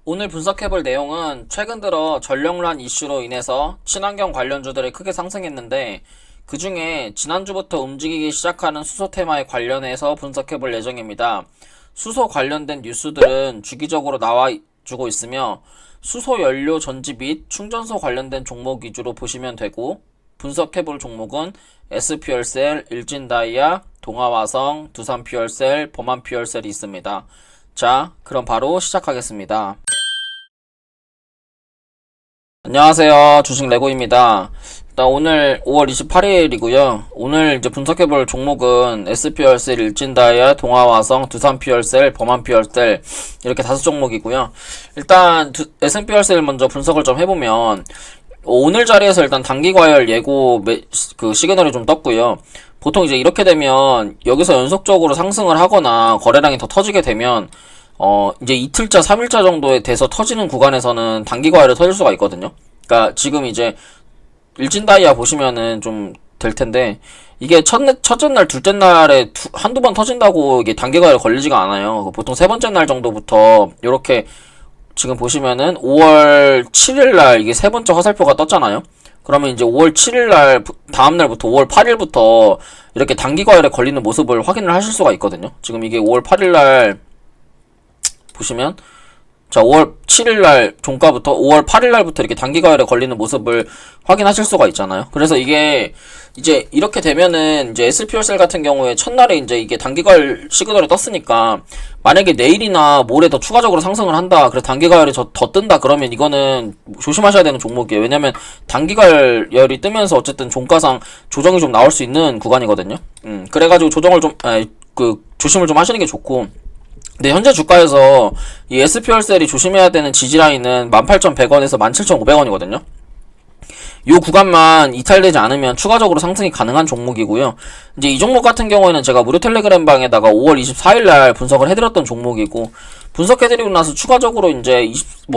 오늘 분석해볼 내용은 최근 들어 전력난 이슈로 인해서 친환경 관련주들이 크게 상승했는데 그 중에 지난주부터 움직이기 시작하는 수소 테마에 관련해서 분석해볼 예정입니다. 수소 관련된 뉴스들은 주기적으로 나와주고 있으며 수소 연료 전지 및 충전소 관련된 종목 위주로 보시면 되고 분석해볼 종목은 S퓨얼셀, 일진다이아, 동아화성, 두산퓨얼셀, 범한퓨얼셀이 있습니다. 자, 그럼 바로 시작하겠습니다. 안녕하세요. 주식 레고입니다. 일단 오늘 5월 28일이고요. 오늘 이제 분석해볼 종목은 S퓨얼셀, 일진다이아, 동아화성, 두산퓨얼셀, 범한퓨얼셀 이렇게 5종목이고요. 일단 S&P퓨얼셀 먼저 분석을 좀 해보면 오늘 자리에서 일단 단기과열 예고 시그널이 좀 떴고요. 보통 이제 이렇게 되면 여기서 연속적으로 상승을 하거나 거래량이 더 터지게 되면 이제 이틀차, 3일차 정도에 돼서 터지는 구간에서는 단기과열이 터질 수가 있거든요. 그러니까 지금 이제 일진다이아 보시면은 좀 될 텐데 이게 첫째 날, 둘째 날에 한두 번 터진다고 이게 단기과열 걸리지가 않아요. 보통 세 번째 날 정도부터 이렇게 지금 보시면은 5월 7일 날 이게 세 번째 화살표가 떴잖아요. 그러면 이제 5월 7일 날 다음 날부터 5월 8일부터 이렇게 단기과열에 걸리는 모습을 확인을 하실 수가 있거든요. 지금 이게 5월 8일 날 보시면 자 5월 7일날 종가부터 5월 8일날부터 이렇게 단기과열에 걸리는 모습을 확인하실 수가 있잖아요. 그래서 이게 이제 이렇게 되면은 이제 S퓨얼셀 같은 경우에 첫날에 이제 이게 단기과열 시그널이 떴으니까 만약에 내일이나 모레 더 추가적으로 상승을 한다, 그래서 단기과열이 더 뜬다 그러면 이거는 조심하셔야 되는 종목이에요. 왜냐면 단기과열이 뜨면서 어쨌든 종가상 조정이 좀 나올 수 있는 구간이거든요. 그래가지고 조정을 좀 조심을 좀 하시는 게 좋고. 근데 현재 주가에서 이 S퓨얼셀이 조심해야 되는 지지라인은 18,100원에서 17,500원이거든요. 요 구간만 이탈되지 않으면 추가적으로 상승이 가능한 종목이고요. 이제 이 종목 같은 경우에는 제가 무료 텔레그램 방에다가 5월 24일날 분석을 해드렸던 종목이고, 분석해드리고 나서 추가적으로 이제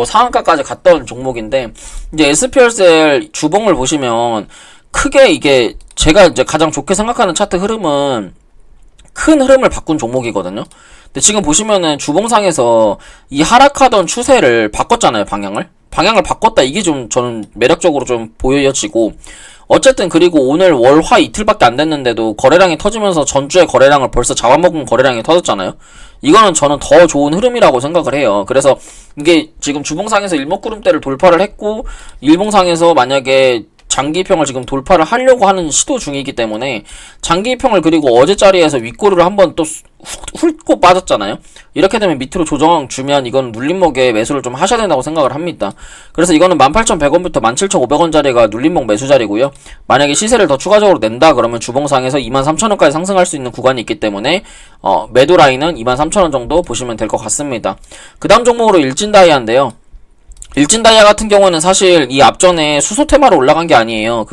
상한가까지 갔던 종목인데, 이제 S퓨얼셀 주봉을 보시면 크게 이게 제가 이제 가장 좋게 생각하는 차트 흐름은 큰 흐름을 바꾼 종목이거든요. 근데 지금 보시면은 주봉상에서 이 하락하던 추세를 바꿨잖아요. 방향을 바꿨다. 이게 좀 저는 매력적으로 좀 보여지고, 어쨌든 그리고 오늘 월화 이틀밖에 안 됐는데도 거래량이 터지면서 전주의 거래량을 벌써 잡아먹은 거래량이 터졌잖아요. 이거는 저는 더 좋은 흐름이라고 생각을 해요. 그래서 이게 지금 주봉상에서 일목구름대를 돌파를 했고, 일봉상에서 만약에 장기평을 지금 돌파를 하려고 하는 시도 중이기 때문에 장기평을, 그리고 어제 자리에서 윗꼬리를 한번 또 훑고 빠졌잖아요. 이렇게 되면 밑으로 조정 주면 이건 눌림목에 매수를 좀 하셔야 된다고 생각을 합니다. 그래서 이거는 18,100원부터 17,500원 자리가 눌림목 매수 자리고요. 만약에 시세를 더 추가적으로 낸다 그러면 주봉상에서 23,000원까지 상승할 수 있는 구간이 있기 때문에 매도 라인은 23,000원 정도 보시면 될 것 같습니다. 그 다음 종목으로 일진다이아인데요. 일진다이아 같은 경우는 사실 이 앞전에 수소 테마로 올라간 게 아니에요.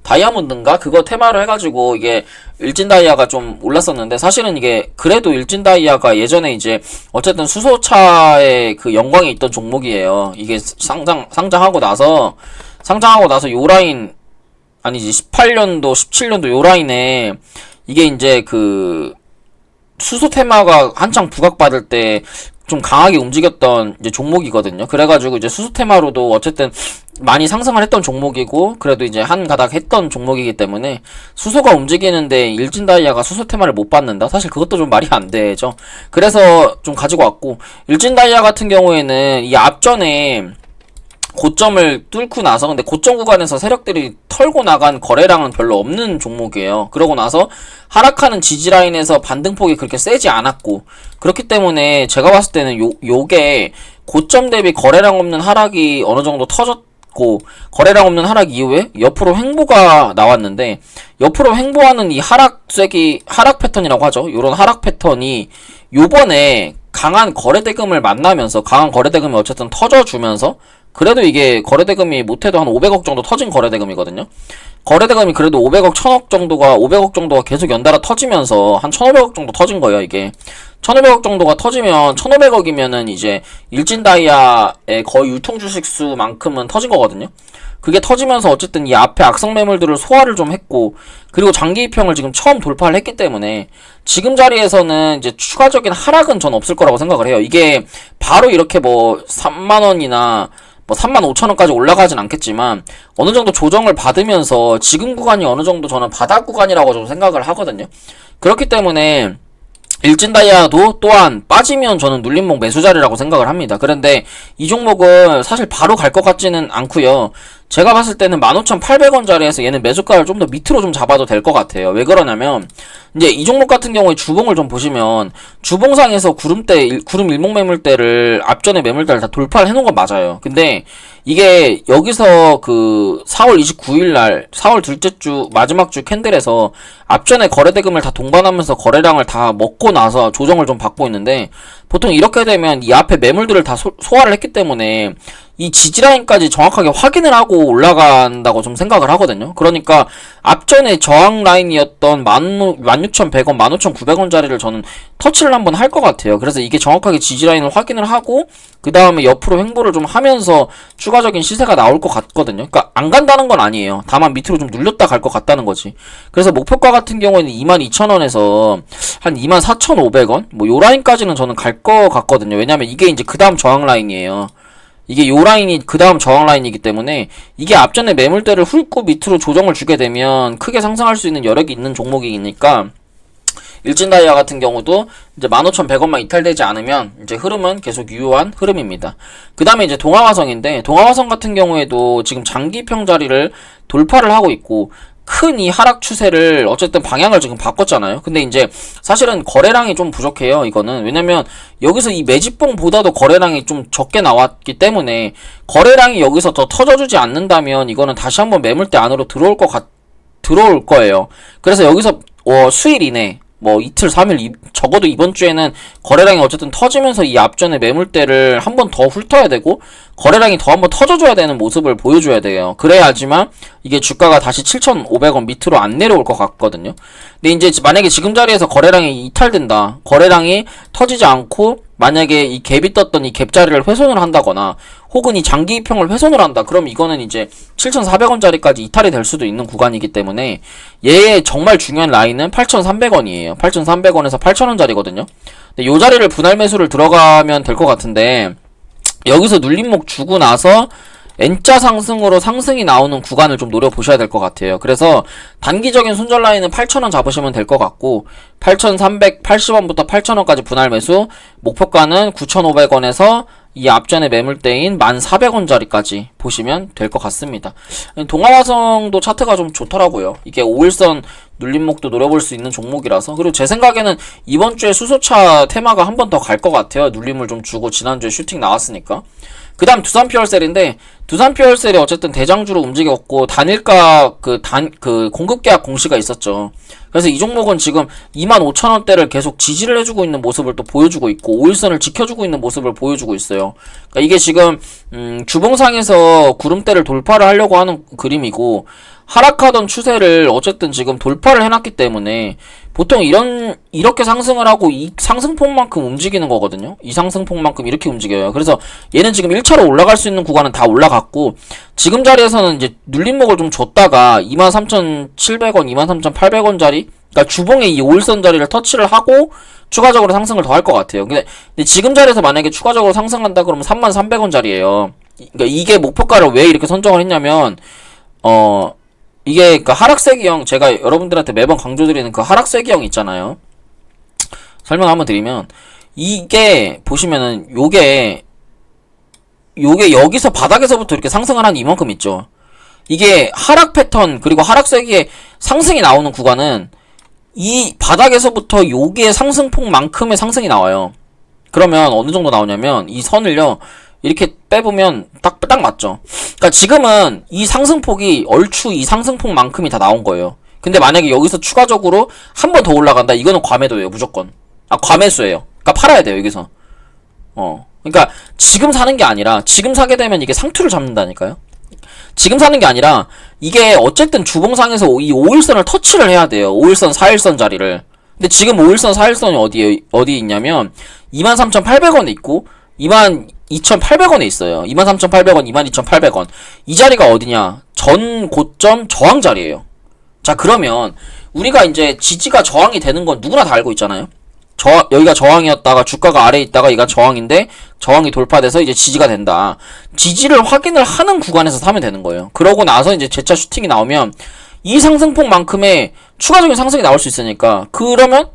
다이아몬드인가? 그거 테마로 해가지고 이게 일진다이아가 좀 올랐었는데, 사실은 이게 그래도 일진다이아가 예전에 이제 어쨌든 수소차의 영광이 있던 종목이에요. 이게 상장하고 나서 요 라인, 아니지, 18년도, 17년도 요 라인에 이게 이제 수소 테마가 한창 부각받을 때 좀 강하게 움직였던 이제 종목이거든요. 그래가지고 이제 수소 테마로도 어쨌든 많이 상승을 했던 종목이고, 그래도 이제 한 가닥 했던 종목이기 때문에 수소가 움직이는데 일진다이아가 수소 테마를 못 받는다? 사실 그것도 좀 말이 안 되죠. 그래서 좀 가지고 왔고, 일진다이아 같은 경우에는 이 앞전에 고점을 뚫고 나서, 근데 고점 구간에서 세력들이 털고 나간 거래량은 별로 없는 종목이에요. 그러고 나서 하락하는 지지라인에서 반등폭이 그렇게 세지 않았고, 그렇기 때문에 제가 봤을 때는 요게 고점 대비 거래량 없는 하락이 어느 정도 터졌고, 거래량 없는 하락 이후에 옆으로 횡보가 나왔는데, 옆으로 횡보하는 이 하락 패턴이라고 하죠. 요런 하락 패턴이 요번에 강한 거래 대금을 만나면서, 강한 거래 대금이 어쨌든 터져주면서 그래도 이게 거래대금이 못해도 한 500억 정도 터진 거래대금이거든요. 거래대금이 그래도 500억, 1000억 정도가, 500억 정도가 계속 연달아 터지면서 한 1500억 정도 터진 거예요, 이게. 1500억 정도가 터지면 1500억이면은 이제 일진다이아의 거의 유통주식 수만큼은 터진 거거든요. 그게 터지면서 어쨌든 이 앞에 악성 매물들을 소화를 좀 했고, 그리고 장기 입형을 지금 처음 돌파를 했기 때문에 지금 자리에서는 이제 추가적인 하락은 전 없을 거라고 생각을 해요. 이게 바로 이렇게 뭐 3만원이나 뭐 35,000원까지 올라가진 않겠지만 어느 정도 조정을 받으면서 지금 구간이 어느 정도 저는 바닥 구간이라고 좀 생각을 하거든요. 그렇기 때문에 일진다이아도 또한 빠지면 저는 눌림목 매수 자리라고 생각을 합니다. 그런데 이 종목은 사실 바로 갈 것 같지는 않고요. 제가 봤을 때는 15,800원 자리에서 얘는 매수가를 좀 더 밑으로 좀 잡아도 될 것 같아요. 왜 그러냐면 이제 이 종목 같은 경우에 주봉을 좀 보시면 주봉상에서 구름 일목 매물대를 앞전에 매물대를 다 돌파를 해놓은 건 맞아요. 근데 이게 여기서 그 4월 29일 날 4월 둘째 주 마지막 주 캔들에서 앞전에 거래대금을 다 동반하면서 거래량을 다 먹고 나서 조정을 좀 받고 있는데 보통 이렇게 되면 이 앞에 매물들을 다 소화를 했기 때문에 이 지지라인까지 정확하게 확인을 하고 올라간다고 좀 생각을 하거든요. 그러니까 앞전에 저항 라인이었던 16,100원, 15,900원 자리를 저는 터치를 한번 할 것 같아요. 그래서 이게 정확하게 지지라인을 확인을 하고 그 다음에 옆으로 횡보를 좀 하면서 추가적인 시세가 나올 것 같거든요. 그러니까 안 간다는 건 아니에요. 다만 밑으로 좀 눌렸다 갈 것 같다는 거지. 그래서 목표가 같은 경우에는 22,000원에서 한 24,500원? 뭐 요 라인까지는 저는 갈 것 같거든요. 왜냐면 이게 이제 그 다음 저항 라인이에요. 이게 요 라인이 그 다음 저항 라인이기 때문에 이게 앞전에 매물대를 훑고 밑으로 조정을 주게 되면 크게 상승할 수 있는 여력이 있는 종목이니까 일진다이아 같은 경우도 이제 15,100원만 이탈되지 않으면 이제 흐름은 계속 유효한 흐름입니다. 그 다음에 이제 동아화성인데 동아화성 같은 경우에도 지금 장기평 자리를 돌파를 하고 있고 큰 이 하락 추세를 어쨌든 방향을 지금 바꿨잖아요. 근데 이제 사실은 거래량이 좀 부족해요. 이거는 왜냐면 여기서 이 매집봉보다도 거래량이 좀 적게 나왔기 때문에 거래량이 여기서 더 터져주지 않는다면 이거는 다시 한번 매물대 안으로 들어올 거예요. 그래서 여기서 수일 이내 뭐 이틀 3일 적어도 이번 주에는 거래량이 어쨌든 터지면서 이 앞전에 매물대를 한 번 더 훑어야 되고 거래량이 더 한 번 터져줘야 되는 모습을 보여줘야 돼요. 그래야지만 이게 주가가 다시 7,500원 밑으로 안 내려올 것 같거든요. 근데 이제 만약에 지금 자리에서 거래량이 이탈된다, 거래량이 터지지 않고 만약에 이 갭이 떴던 이 갭자리를 훼손을 한다거나 혹은 이 장기 입형을 훼손을 한다, 그럼 이거는 이제 7,400원짜리까지 이탈이 될 수도 있는 구간이기 때문에 얘의 정말 중요한 라인은 8,300원이에요 8,300원에서 8,000원짜리거든요 근데 요 자리를 분할 매수를 들어가면 될 것 같은데 여기서 눌림목 주고 나서 N자 상승으로 상승이 나오는 구간을 좀 노려보셔야 될 것 같아요. 그래서 단기적인 손절 라인은 8,000원 잡으시면 될 것 같고 8,380원부터 8,000원까지 분할 매수, 목표가는 9,500원에서 이 앞전에 매물대인 1,400원짜리까지 보시면 될 것 같습니다. 동아화성도 차트가 좀 좋더라고요. 이게 5일선 눌림목도 노려볼 수 있는 종목이라서. 그리고 제 생각에는 이번 주에 수소차 테마가 한 번 더 갈 것 같아요. 눌림을 좀 주고 지난주에 슈팅 나왔으니까. 그 다음 두산 피얼셀인데 두산 피얼셀이 어쨌든 대장주로 움직였고 단일가 공급 계약 공시가 있었죠. 그래서 이 종목은 지금 25,000원대를 계속 지지를 해주고 있는 모습을 또 보여주고 있고 5일선을 지켜주고 있는 모습을 보여주고 있어요. 그러니까 이게 지금 주봉상에서 구름대를 돌파를 하려고 하는 그림이고 하락하던 추세를 어쨌든 지금 돌파를 해놨기 때문에 보통 이렇게 상승을 하고 이 상승폭만큼 움직이는 거거든요. 이 상승폭만큼 이렇게 움직여요. 그래서 얘는 지금 1차로 올라갈 수 있는 구간은 다 올라갔고 지금 자리에서는 이제 눌림목을 좀 줬다가 23,700원, 23,800원짜리 그러니까 주봉의 이 5일선 자리를 터치를 하고 추가적으로 상승을 더 할 것 같아요. 근데 지금 자리에서 만약에 추가적으로 상승한다 그러면 33,300원짜리예요. 그러니까 이게 목표가를 왜 이렇게 선정을 했냐면 이게 그 하락세기형, 제가 여러분들한테 매번 강조드리는 그 하락세기형 있잖아요. 설명 한번 드리면 이게 보시면은 요게 여기서 바닥에서부터 이렇게 상승을 한 이만큼 있죠. 이게 하락 패턴 그리고 하락세기에 상승이 나오는 구간은 이 바닥에서부터 요게 상승폭만큼의 상승이 나와요. 그러면 어느 정도 나오냐면 이 선을요 이렇게 빼보면 딱 맞죠. 그러니까 지금은 이 상승폭이 얼추 이 상승폭만큼이 다 나온 거예요. 근데 만약에 여기서 추가적으로 한 번 더 올라간다, 이거는 과매도예요. 무조건. 과매수예요. 그러니까 팔아야 돼요 여기서. 그러니까 지금 사는 게 아니라 지금 사게 되면 이게 상투를 잡는다니까요. 지금 사는 게 아니라 이게 어쨌든 주봉상에서 이 5일선을 터치를 해야 돼요. 5일선, 4일선 자리를. 근데 지금 5일선, 4일선이 어디에 있냐면 23,800원에 있고 22,800원에 있어요. 23,800원, 22,800원. 이 자리가 어디냐? 전 고점 저항 자리예요. 자, 그러면 우리가 이제 지지가 저항이 되는 건 누구나 다 알고 있잖아요. 여기가 저항이었다가 주가가 아래에 있다가 얘가 저항인데 저항이 돌파돼서 이제 지지가 된다. 지지를 확인을 하는 구간에서 사면 되는 거예요. 그러고 나서 이제 재차 슈팅이 나오면 이 상승폭만큼의 추가적인 상승이 나올 수 있으니까 그러면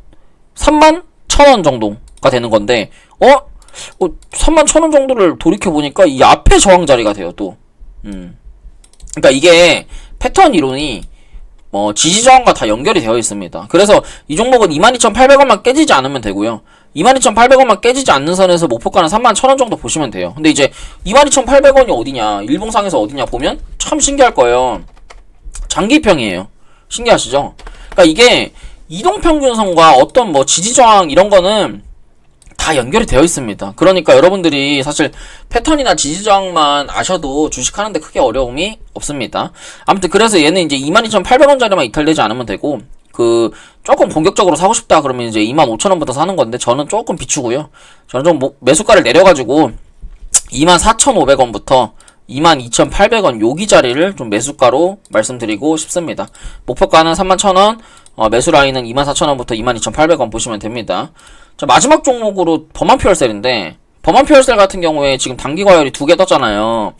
31,000원 정도가 되는 건데 31,000원 정도를 돌이켜보니까 이 앞에 저항 자리가 돼요 또. 그러니까 이게 패턴 이론이 지지저항과 다 연결이 되어 있습니다. 그래서 이 종목은 22,800원만 깨지지 않으면 되고요. 22,800원만 깨지지 않는 선에서 목표가는 31,000원 정도 보시면 돼요. 근데 이제 22,800원이 어디냐, 일봉상에서 어디냐 보면 참 신기할 거예요. 장기평이에요. 신기하시죠? 그러니까 이게 이동평균선과 어떤 지지저항 이런 거는 다 연결이 되어 있습니다. 그러니까 여러분들이 사실 패턴이나 지지저항만 아셔도 주식하는데 크게 어려움이 없습니다. 아무튼 그래서 얘는 이제 22,800원짜리만 이탈되지 않으면 되고, 조금 본격적으로 사고 싶다 그러면 이제 25,000원부터 사는 건데, 저는 조금 비추고요. 저는 좀 매수가를 내려가지고 24,500원부터 22,800원 요기 자리를 좀 매수가로 말씀드리고 싶습니다. 목표가는 31,000원, 매수 라인은 24,000원부터 22,800원 보시면 됩니다. 자, 마지막 종목으로 범한퓨얼셀인데, 범한퓨얼셀 같은 경우에 지금 단기과열이 2개 떴잖아요.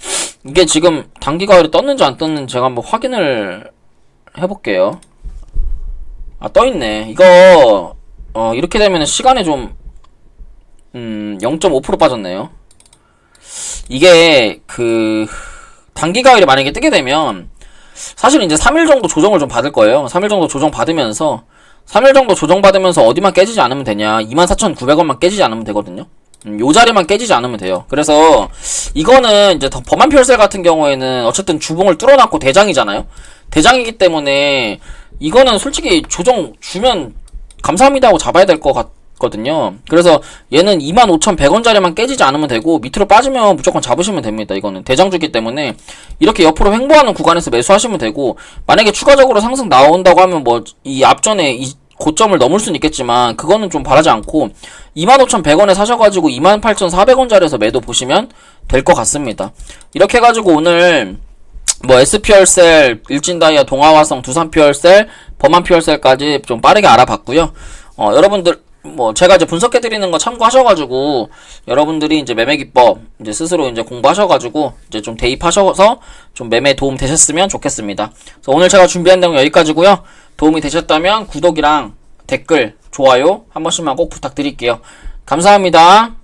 이게 지금 단기과열이 떴는지 안 떴는지 제가 한번 확인을 해볼게요. 떠있네. 이거 이렇게 되면 시간에 좀 0.5% 빠졌네요. 이게 단기과열이 만약에 뜨게 되면 사실 이제 3일 정도 조정을 좀 받을 거예요. 3일 정도 조정 받으면서 3일 정도 조정받으면서 어디만 깨지지 않으면 되냐, 24,900원만 깨지지 않으면 되거든요. 요 자리만 깨지지 않으면 돼요. 그래서 이거는 이제 범한퓨얼셀 같은 경우에는 어쨌든 주봉을 뚫어놨고 대장이잖아요. 대장이기 때문에 이거는 솔직히 조정 주면 감사합니다 하고 잡아야 될 것 같거든요. 그래서 얘는 25,100원 자리만 깨지지 않으면 되고, 밑으로 빠지면 무조건 잡으시면 됩니다. 이거는 대장주기 때문에 이렇게 옆으로 횡보하는 구간에서 매수하시면 되고, 만약에 추가적으로 상승 나온다고 하면 이 앞전에 이 고점을 넘을 수는 있겠지만 그거는 좀 바라지 않고 25,100원에 사셔가지고 28,400원 자리에서 매도 보시면 될 것 같습니다. 이렇게 해가지고 오늘 SP열셀, 일진다이아, 동아화성, 두산퓨얼셀, 범한퓨얼셀까지 좀 빠르게 알아봤고요. 여러분들 제가 이제 분석해드리는 거 참고하셔가지고 여러분들이 이제 매매 기법 이제 스스로 이제 공부하셔가지고 이제 좀 대입하셔서 좀 매매 도움 되셨으면 좋겠습니다. 그래서 오늘 제가 준비한 내용 여기까지고요. 도움이 되셨다면 구독이랑 댓글, 좋아요 한 번씩만 꼭 부탁드릴게요. 감사합니다.